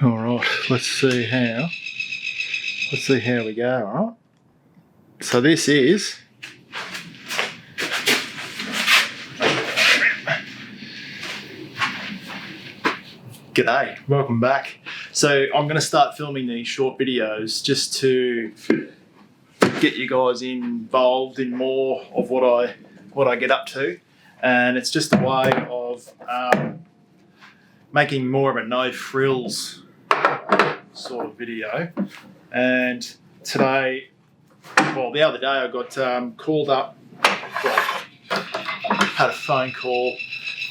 All right, let's see how we go. All right. So this is G'day, welcome back. So I'm going to start filming these short videos just to get you guys involved in more of what I get up to, and it's just a way of making more of a no frills sort of video. And today, well, the other day I got called up, had a phone call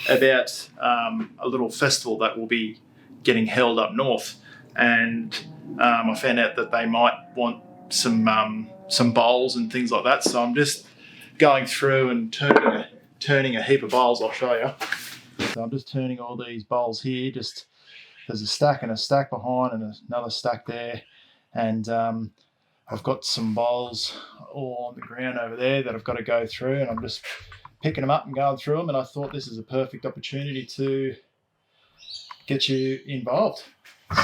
about a little festival that will be getting held up north, and I found out that they might want some bowls and things like that. So I'm just going through and turning a heap of bowls. I'll show you. So I'm just turning all these bowls here. Just there's a stack and a stack behind, and another stack there, and I've got some bowls all on the ground over there that I've got to go through, and I'm just picking them up and going through them. And I thought this is a perfect opportunity to get you involved.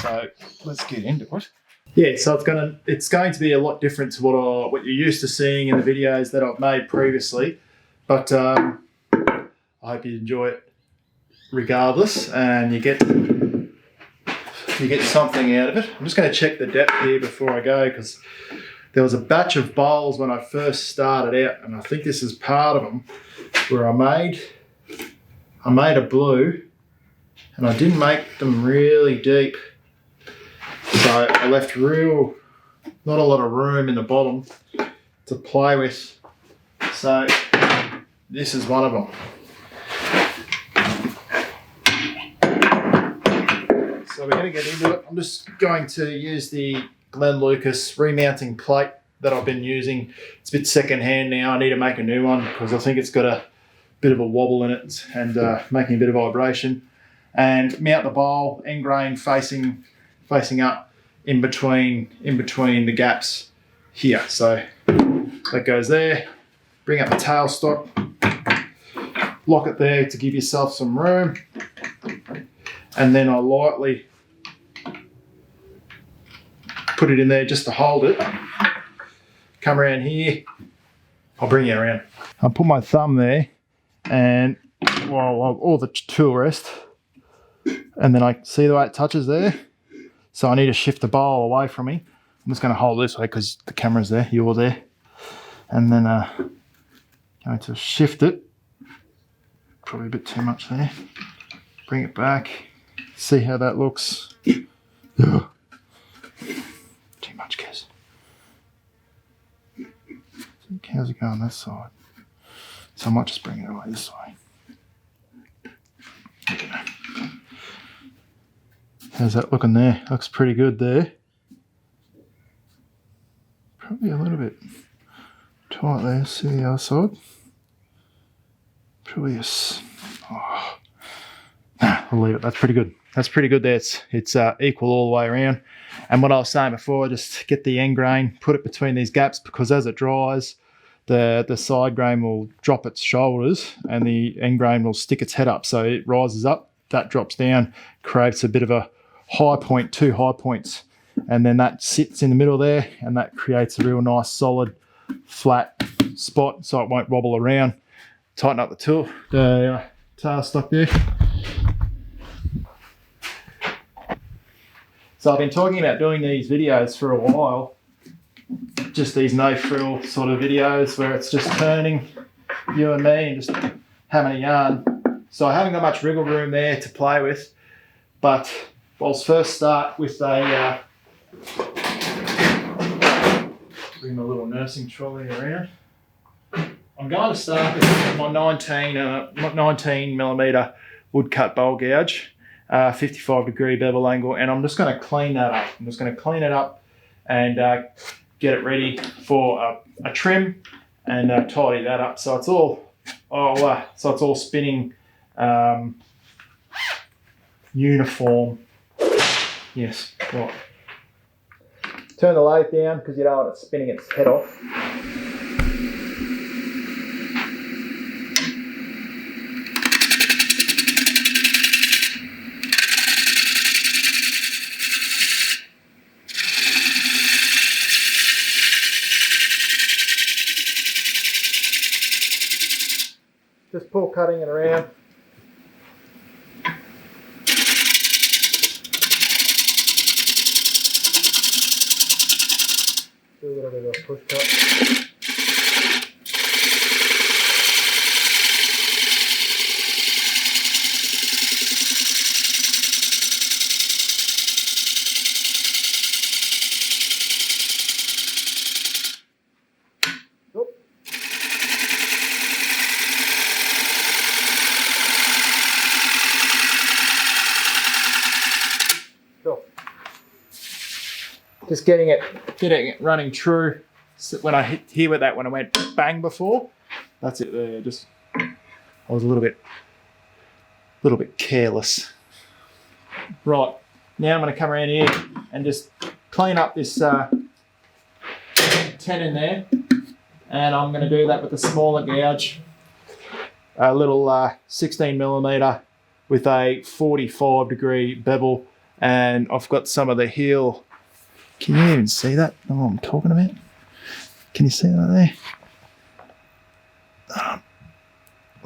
So let's get into it. Yeah, so it's going to be a lot different to what you're used to seeing in the videos that I've made previously, but I hope you enjoy it regardless, and you get something out of it. I'm just going to check the depth here before I go, because there was a batch of bowls when I first started out, and I think this is part of them, where I made a blue, and I didn't make them really deep, so I left not a lot of room in the bottom to play with. So this is one of them. So we're going to get into it. I'm just going to use the Lucas remounting plate that I've been using. It's a bit second-hand now. I need to make a new one because I think it's got a bit of a wobble in it and making a bit of vibration. And mount the bowl, end grain facing up in between the gaps here. So that goes there. Bring up the tailstock, lock it there to give yourself some room, and then I lightly put it in there just to hold it. Come around here. I'll bring you around. I'll put my thumb there, and all the tool rest, and then I see the way it touches there. So I need to shift the bowl away from me. I'm just going to hold this way because the camera's there, you're there, and then going to shift it. Probably a bit too much there. Bring it back. See how that looks. Ugh. Too much, Kez. How's it going this side? So I might just bring it away this way. Okay. How's that looking there? Looks pretty good there. Probably a little bit tight there. See the other side? Probably I'll leave it. That's pretty good. That's pretty good there. It's equal all the way around. And what I was saying before, just get the end grain, put it between these gaps, because as it dries, the side grain will drop its shoulders and the end grain will stick its head up. So it rises up, that drops down, creates a bit of a high point, two high points, and then that sits in the middle there, and that creates a real nice solid flat spot so it won't wobble around. Tighten up the tailstock there. So I've been talking about doing these videos for a while, just these no frill sort of videos where it's just turning, you and me, and just having a yarn. So I haven't got much wriggle room there to play with, but I'll first start with a, bring my little nursing trolley around. I'm going to start with my 19mm woodcut bowl gouge. 55-degree bevel angle, and I'm just going to clean that up. I'm just going to clean it up and get it ready for a trim and tidy that up so it's all spinning uniform. Yes, right. Turn the lathe down because you don't want it spinning its head off. before cutting it around. Do a little bit of a push cut. Just getting it running true. So when I hit here with that, when I went bang before, that's it there. Just I was a little bit careless. Right, now I'm going to come around here and just clean up this tenon there, and I'm going to do that with a smaller gouge, a little 16mm with a 45-degree bevel, and I've got some of the heel. Can you even see that? Know what I'm talking about? Can you see that there?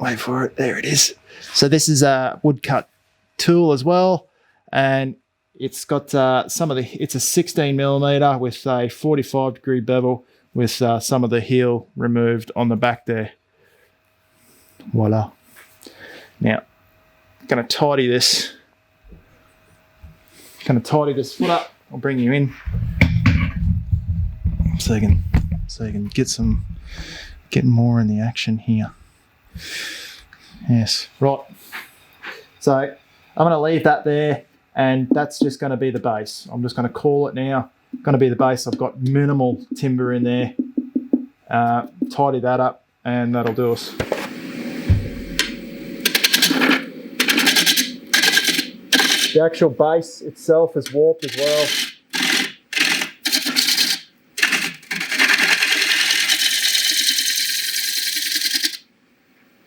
Wait for it. There it is. So this is a woodcut tool as well, and it's got it's a 16mm with a 45-degree bevel with some of the heel removed on the back there. Voila. Now, I'm going to tidy this. Foot up. I'll bring you in so you can get more in the action here. Yes, right. So I'm going to leave that there, and that's just going to be the base. I'm just going to call it now. Going to be the base. I've got minimal timber in there. Tidy that up, and that'll do us. The actual base itself is warped as well.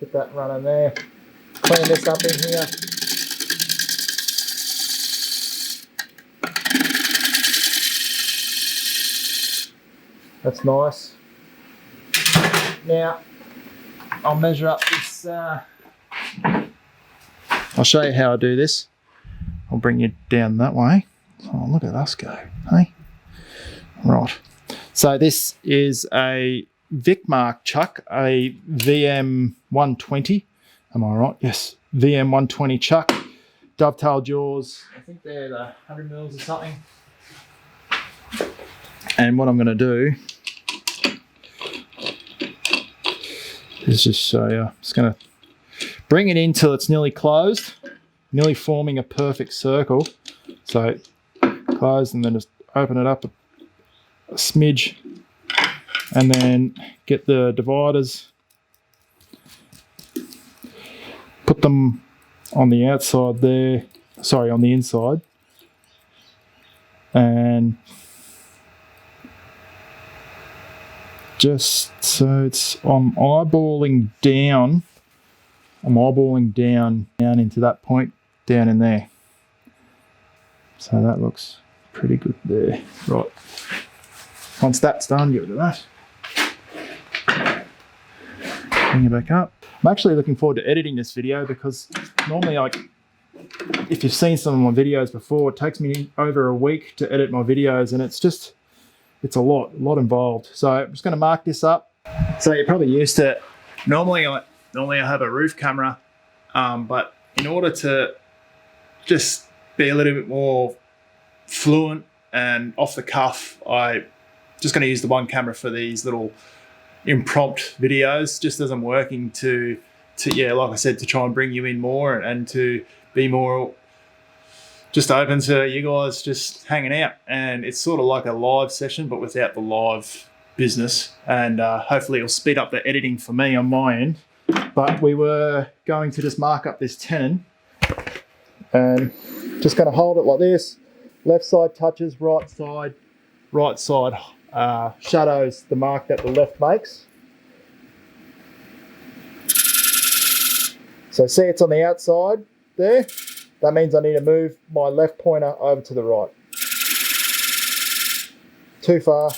Get that running there. Clean this up in here. That's nice. Now, I'll measure up this. I'll show you how I do this. I'll bring you down that way. Oh, look at us go, hey? Right. So this is a Vic Mark chuck, a VM 120. Am I right? Yes. VM 120 chuck. Dovetail jaws. I think they're the 100mm or something. And what I'm going to do is just show you. I'm just going to bring it in till it's nearly closed. Nearly forming a perfect circle. So close and then just open it up a smidge, and then get the dividers, put them on the outside there, sorry, on the inside, and just so it's, I'm eyeballing down into that point down in there. So that looks pretty good there. Right. Once that's done, get rid of that. Bring it back up. I'm actually looking forward to editing this video because normally, if you've seen some of my videos before, it takes me over a week to edit my videos, and it's a lot involved. So I'm just going to mark this up. So you're probably used to it. Normally I have a roof camera, but in order to just be a little bit more fluent and off the cuff, I'm just going to use the one camera for these little impromptu videos, just as I'm working to like I said, to try and bring you in more and to be more just open to you guys just hanging out. And it's sort of like a live session, but without the live business. And hopefully it'll speed up the editing for me on my end. But we were going to just mark up this tenon, and just going to hold it like this. Left side touches right side shadows the mark that the left makes. So see, it's on the outside there. That means I need to move my left pointer over to the right. Too far.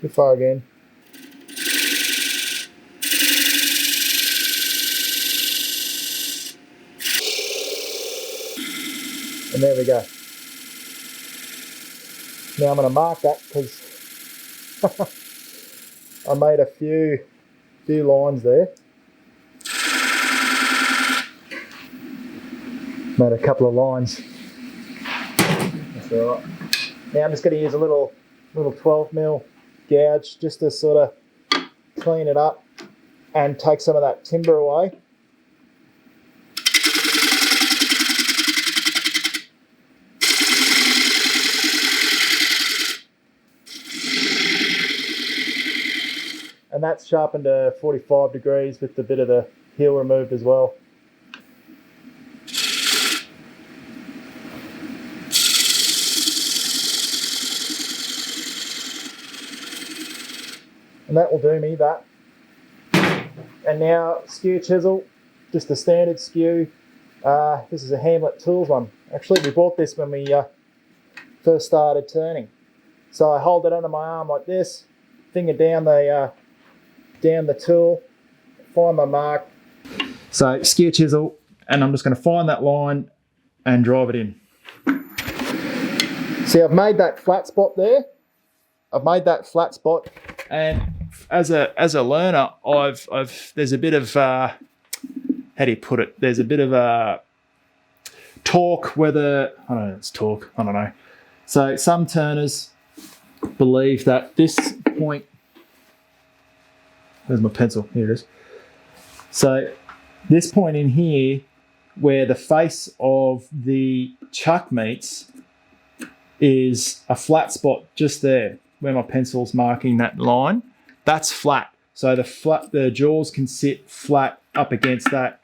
Too far again. And there we go. Now I'm going to mark that because I made a few lines there. Made a couple of lines. That's all right. Now I'm just going to use a little 12mm gouge just to sort of clean it up and take some of that timber away. And that's sharpened to 45 degrees with a bit of the heel removed as well. And that will do me, that. And now skew chisel, just a standard skew. This is a Hamlet Tools one. Actually, we bought this when we first started turning. So I hold it under my arm like this, finger down the tool, find my mark. So skew chisel, and I'm just going to find that line and drive it in. See, I've made that flat spot there. I've made that flat spot, and as a learner, there's a bit of how do you put it? There's a bit of torque. Whether I don't know, it's torque. I don't know. So some turners believe that this point. There's my pencil. Here it is. So this point in here, where the face of the chuck meets, is a flat spot just there, where my pencil's marking that line. That's flat. So the jaws can sit flat up against that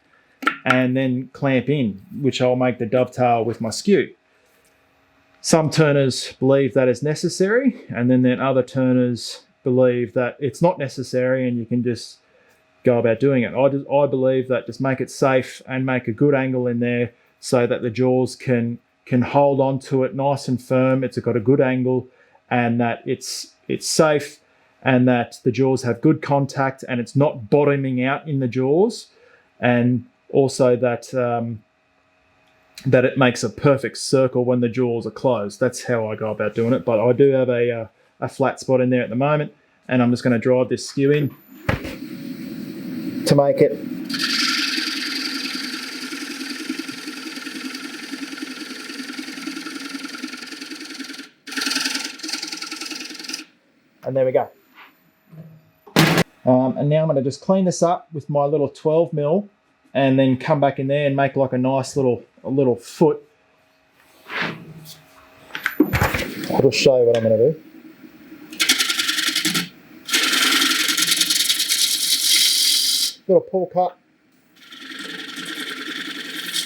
and then clamp in, which I'll make the dovetail with my skew. Some turners believe that is necessary, and then other turners believe that it's not necessary and you can just go about doing it. I believe that just make it safe and make a good angle in there so that the jaws can hold on to it nice and firm. It's got a good angle, and that it's safe, and that the jaws have good contact and it's not bottoming out in the jaws, and also that that it makes a perfect circle when the jaws are closed. That's how I go about doing it. But I do have a flat spot in there at the moment, and I'm just going to drive this skew in to make it. And there we go. And now I'm going to just clean this up with my little 12mm, and then come back in there and make like a nice little foot. I'll just show you what I'm going to do. Little pull cut,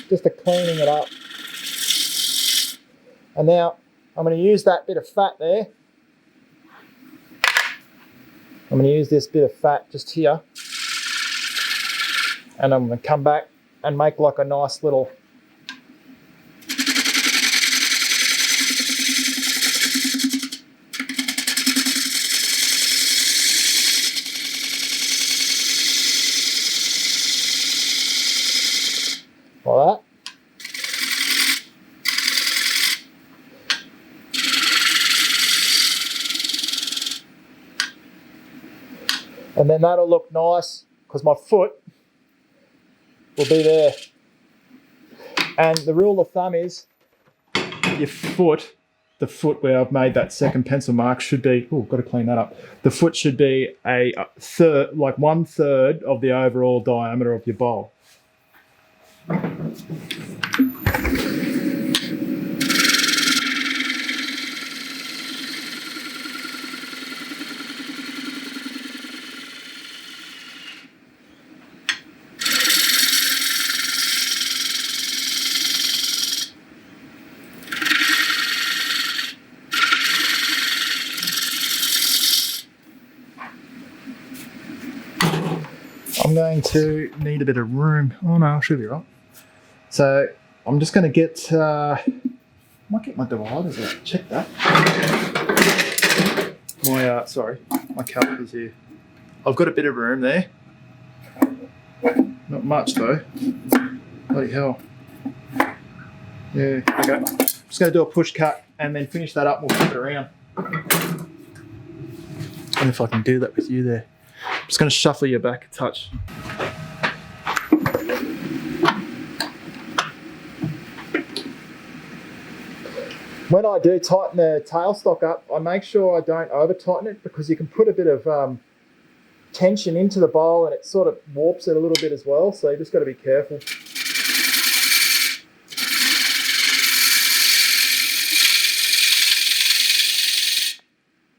just to cleaning it up. And now I'm going to use that bit of fat there. I'm going to use this bit of fat just here, and I'm going to come back and make like a nice little like that. And then that'll look nice because my foot will be there. And the rule of thumb is your foot, the foot where I've made that second pencil mark should be, oh, got to clean that up. The foot should be a third, like 1/3 of the overall diameter of your bowl. I'm going to need a bit of room. Oh no, I should be right. So I'm just going to get, might get my dividers out. Check that. My calipers here. I've got a bit of room there. Not much though. Bloody hell. Yeah, okay. Just going to do a push cut and then finish that up and we'll flip it around. And if I can do that with you there. I'm just going to shuffle your back a touch. When I do tighten the tailstock up, I make sure I don't over tighten it because you can put a bit of tension into the bowl and it sort of warps it a little bit as well. So you just got to be careful.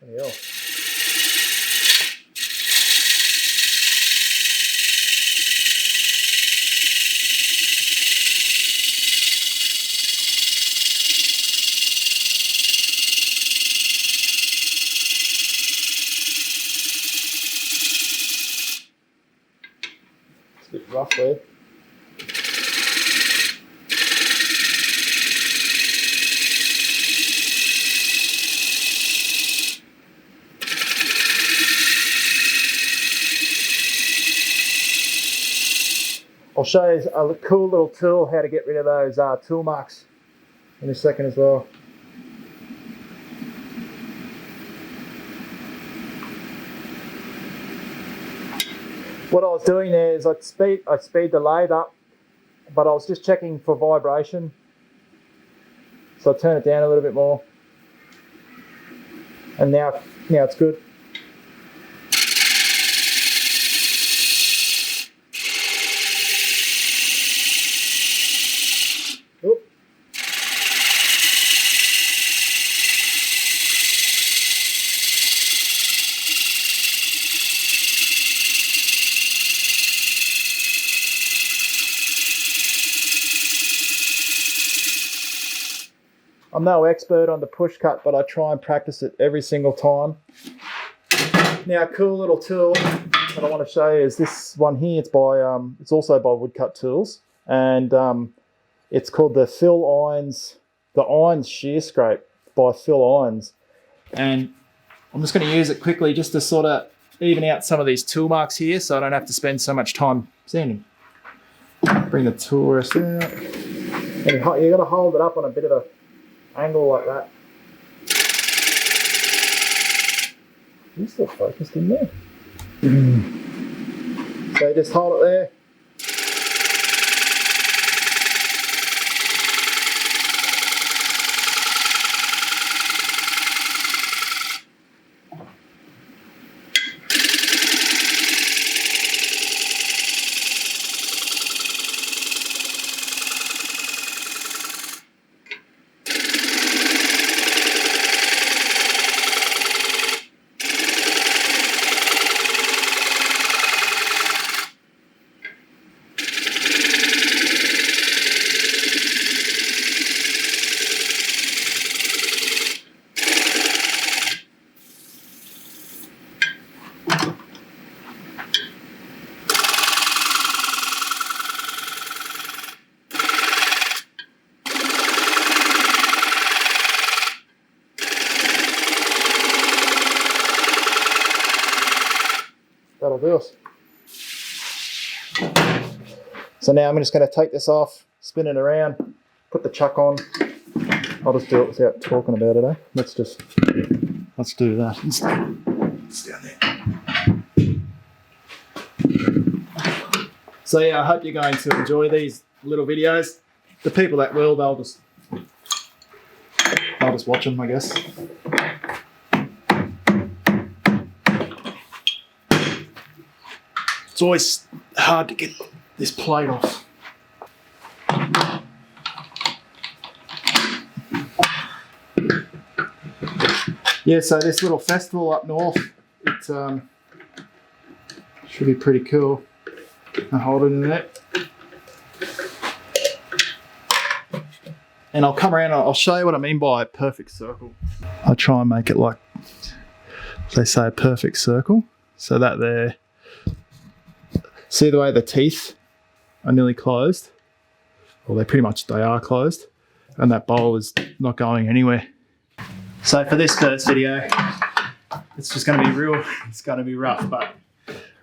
There you go. It's a bit rough there. I'll show you a cool little tool how to get rid of those tool marks in a second as well. What I was doing there is I'd speed the lathe up, but I was just checking for vibration. So I turn it down a little bit more. And now it's good. I'm no expert on the push cut, but I try and practice it every single time. Now, a cool little tool that I want to show you is this one here. It's also by Woodcut Tools, and it's called the Irons Shear Scrape by Phil Irons. And I'm just going to use it quickly just to sort of even out some of these tool marks here, so I don't have to spend so much time sanding. Bring the tool rest out, and you got to hold it up on a bit of a angle like that. He's still focused in there. So you just hold it there. That'll do us. So now I'm just going to take this off, spin it around, put the chuck on. I'll just do it without talking about it, eh? Let's do that. It's down there. So yeah, I hope you're going to enjoy these little videos. The people that will, I'll just watch them, I guess. It's always hard to get this plate off. Yeah, so this little festival up north, it should be pretty cool. I'll hold it in there. And I'll come around and I'll show you what I mean by a perfect circle. I try and make it like they say, a perfect circle. So that there, see the way the teeth are nearly closed? Well, they are closed. And that bowl is not going anywhere. So for this first video, it's just going to be it's going to be rough, but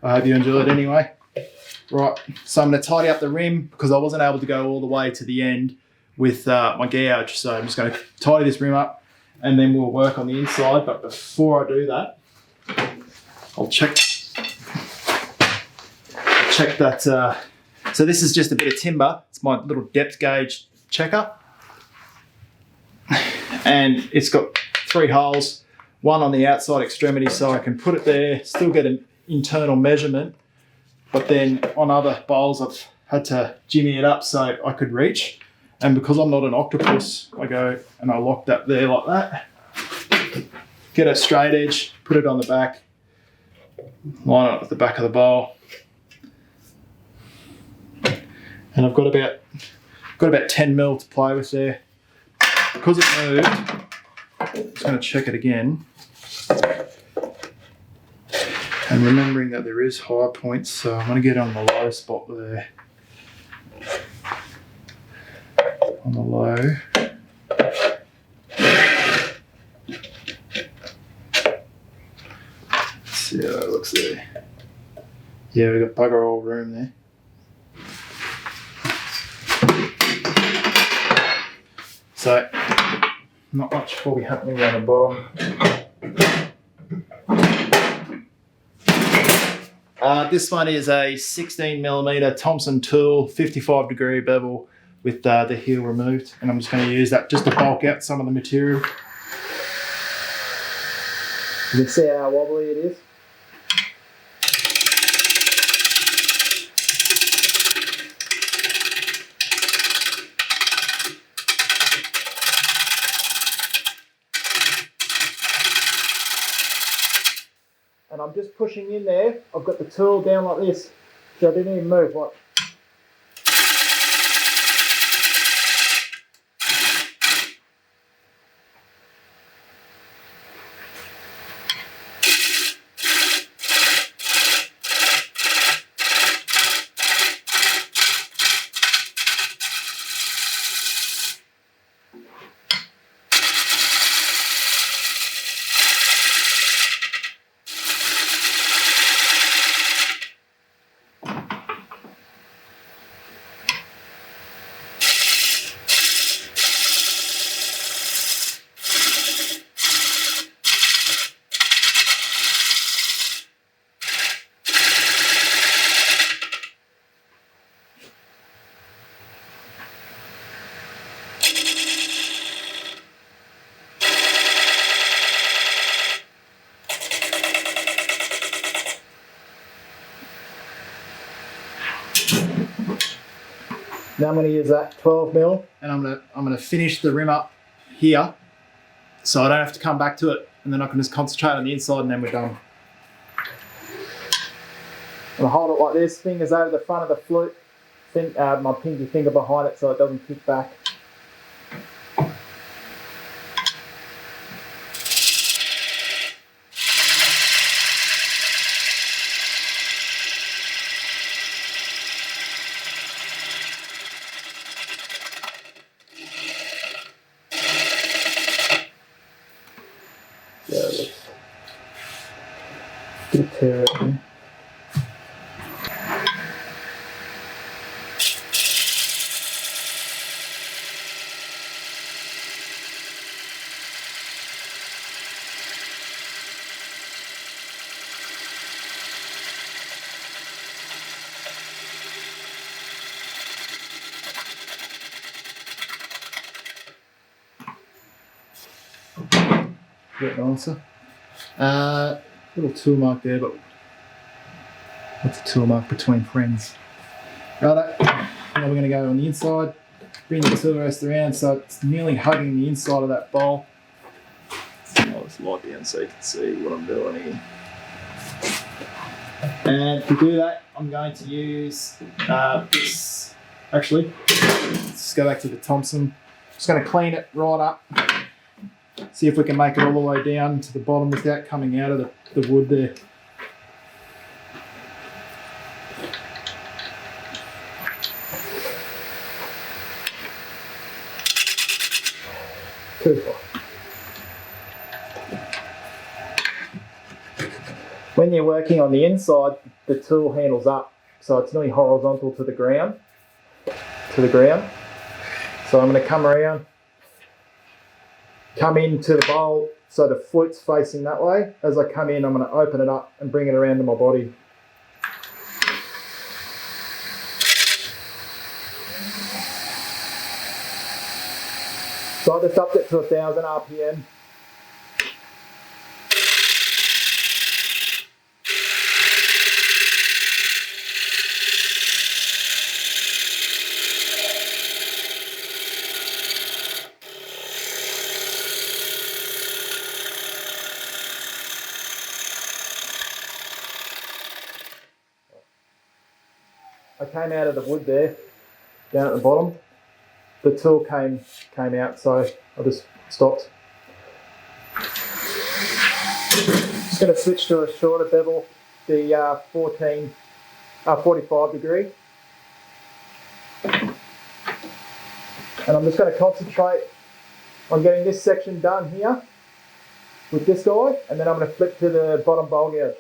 I hope you enjoyed it anyway. Right, so I'm going to tidy up the rim because I wasn't able to go all the way to the end with my gouge. So I'm just going to tidy this rim up and then we'll work on the inside. But before I do that, I'll check that. So this is just a bit of timber. It's my little depth gauge checker. And it's got 3 holes, one on the outside extremity so I can put it there, still get an internal measurement. But then on other bowls I've had to jimmy it up so I could reach. And because I'm not an octopus, I go and I lock that there like that. Get a straight edge, put it on the back, line it at the back of the bowl. And I've got about 10 mil to play with there. Because it moved, I'm just going to check it again. And remembering that there is high points, so I'm going to get on the low spot there. On the low. Let's see how that looks there. Yeah, we've got bugger all room there. So, not much will be happening around the bottom. This one is a 16mm Thompson tool, 55-degree bevel with the heel removed, and I'm just going to use that just to bulk out some of the material. You can see how wobbly it is. And I'm just pushing in there. I've got the tool down like this, so I didn't even move. Like. Now I'm going to use that 12mm and I'm going to finish the rim up here so I don't have to come back to it, and then I can just concentrate on the inside and then we're done. I'm going to hold it like this, fingers over the front of the flute, my pinky finger behind it so it doesn't kick back. Tear it in. Good answer. Little tool mark there, but what's a tool mark between friends? Righto, now we're going to go on the inside, bring the tool rest around so it's nearly hugging the inside of that bowl. I'll just light down so you can see what I'm doing here. And to do that, I'm going to use this. Actually, let's go back to the Thompson. Just going to clean it right up. See if we can make it all the way down to the bottom without coming out of the wood there. Too far. When you're working on the inside, the tool handles up, so it's nearly horizontal to the ground. So I'm going to come around, come into the bowl so the flute's facing that way. As I come in, I'm going to open it up and bring it around to my body. So I just upped it to 1000 RPM. I came out of the wood there, down at the bottom. The tool came out, so I just stopped. Just going to switch to a shorter bevel, the 45 degree. And I'm just going to concentrate on getting this section done here with this guy, and then I'm going to flip to the bottom bowl gouge.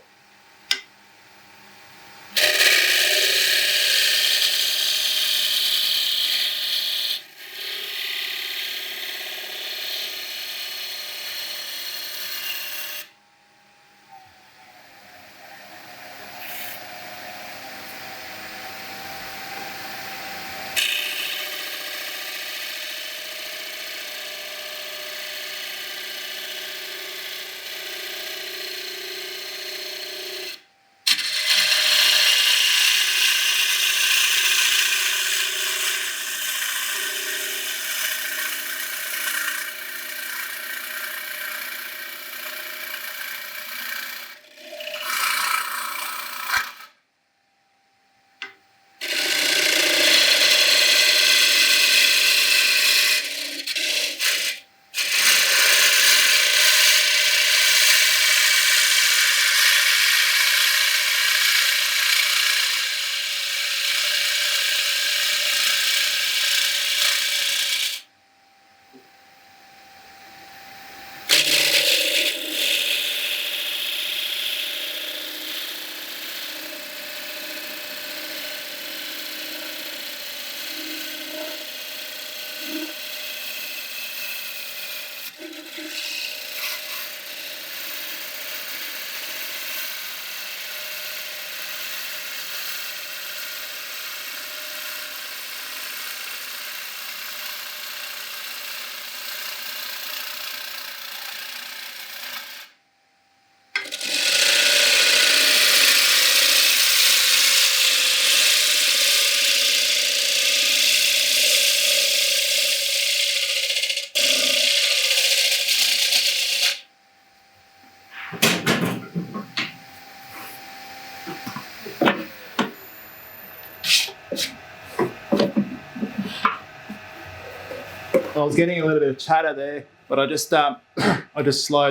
I was getting a little bit of chatter there, but I just slowed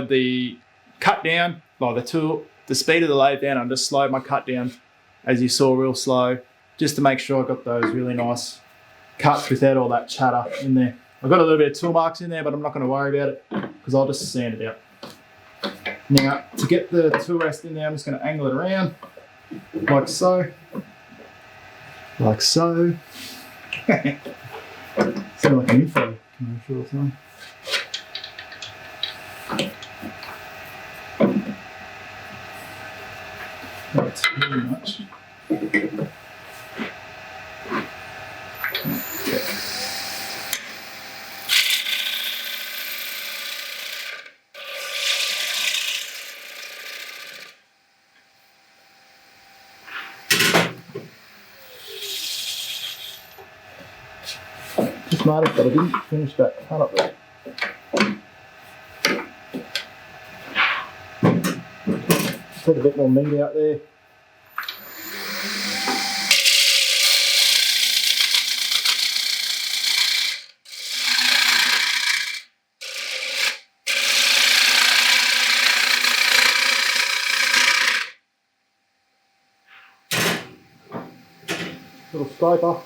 the cut down, like the speed of the lathe down. I just slowed my cut down, as you saw, real slow, just to make sure I got those really nice cuts without all that chatter in there. I've got a little bit of tool marks in there, but I'm not going to worry about it because I'll just sand it out. Now, to get the tool rest in there, I'm just going to angle it around, like so. Like so. Sound like an info commercial or something. Not too much. Just noticed that I didn't finish that cut up there. Just had a bit more meat out there. Little scraper.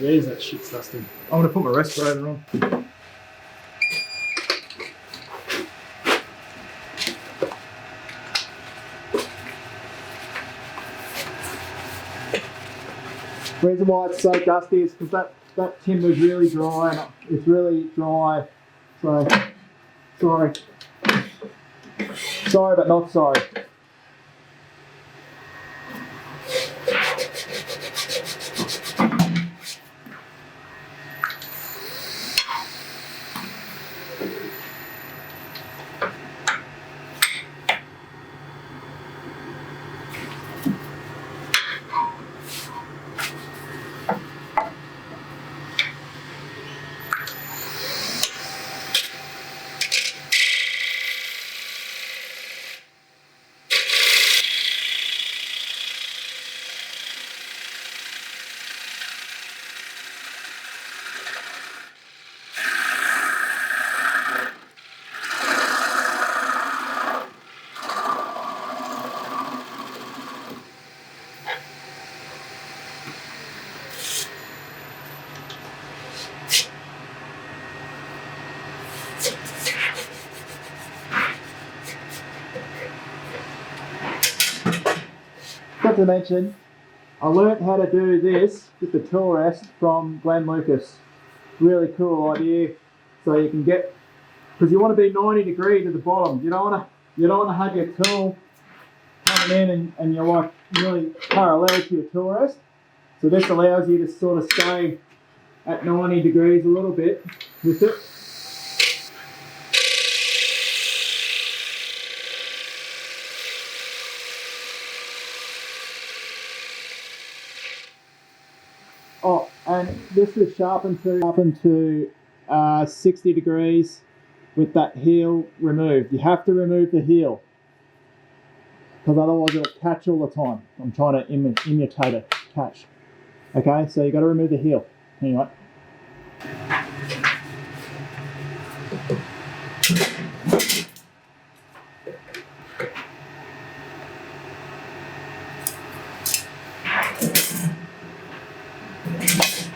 Jeez, that shit's dusty. I'm gonna put my respirator on. The reason why it's so dusty is because that tin was really dry, and it's really dry. So, sorry. Sorry, but not sorry. Not to mention, I learnt how to do this with the tool rest from Lucas. Really cool idea. So you can get, because you want to be 90 degrees at the bottom. You don't want to have your tool coming in and you're like really parallel to your tool rest. So this allows you to sort of stay at 90 degrees a little bit with it. Oh, and this is sharpened to 60 degrees with that heel removed. You have to remove the heel because otherwise it'll catch all the time. I'm trying to imitate a catch. Okay, so you got to remove the heel. Anyway.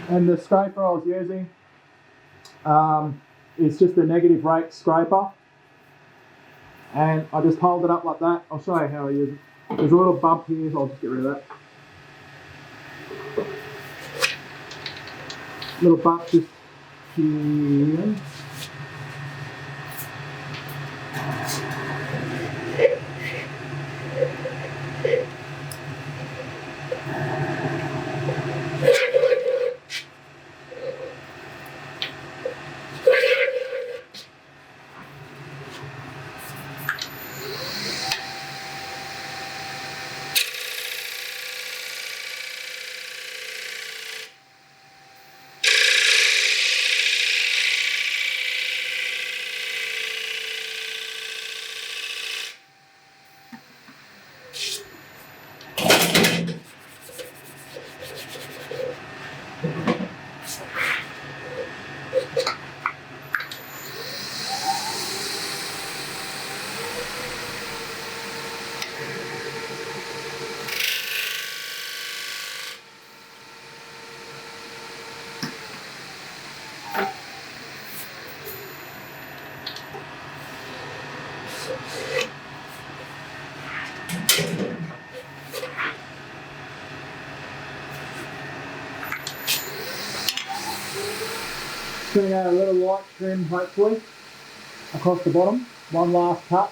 And the scraper I was using is just a negative rate scraper. And I just hold it up like that. I'll show you how I use it. There's a little bump here, so I'll just get rid of that. Little bump just here. Going to go a little light trim, hopefully, across the bottom. One last cut.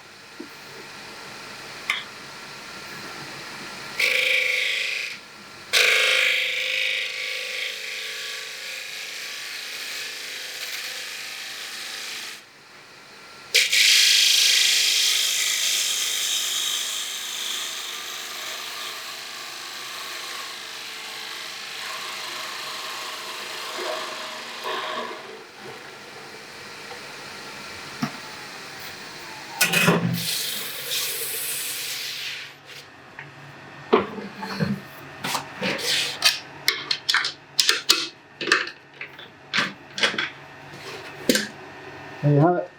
There you have it.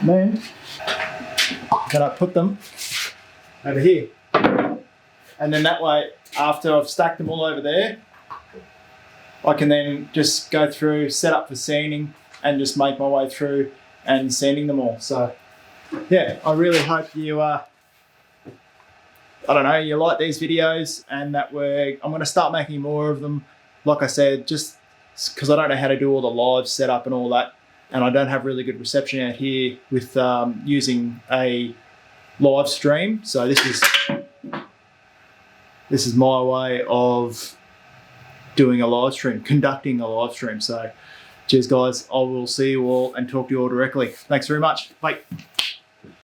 Then, I'm going to put them over here. And then that way, after I've stacked them all over there, I can then just go through, set up for sanding, and just make my way through and sanding them all. So yeah, I really hope you, I don't know, you like these videos, and that I'm going to start making more of them. Like I said, just because I don't know how to do all the live setup and all that, and I don't have really good reception out here with using a live stream. So this is my way of doing a live stream, conducting a live stream. So cheers guys, I will see you all and talk to you all directly. Thanks very much. Bye.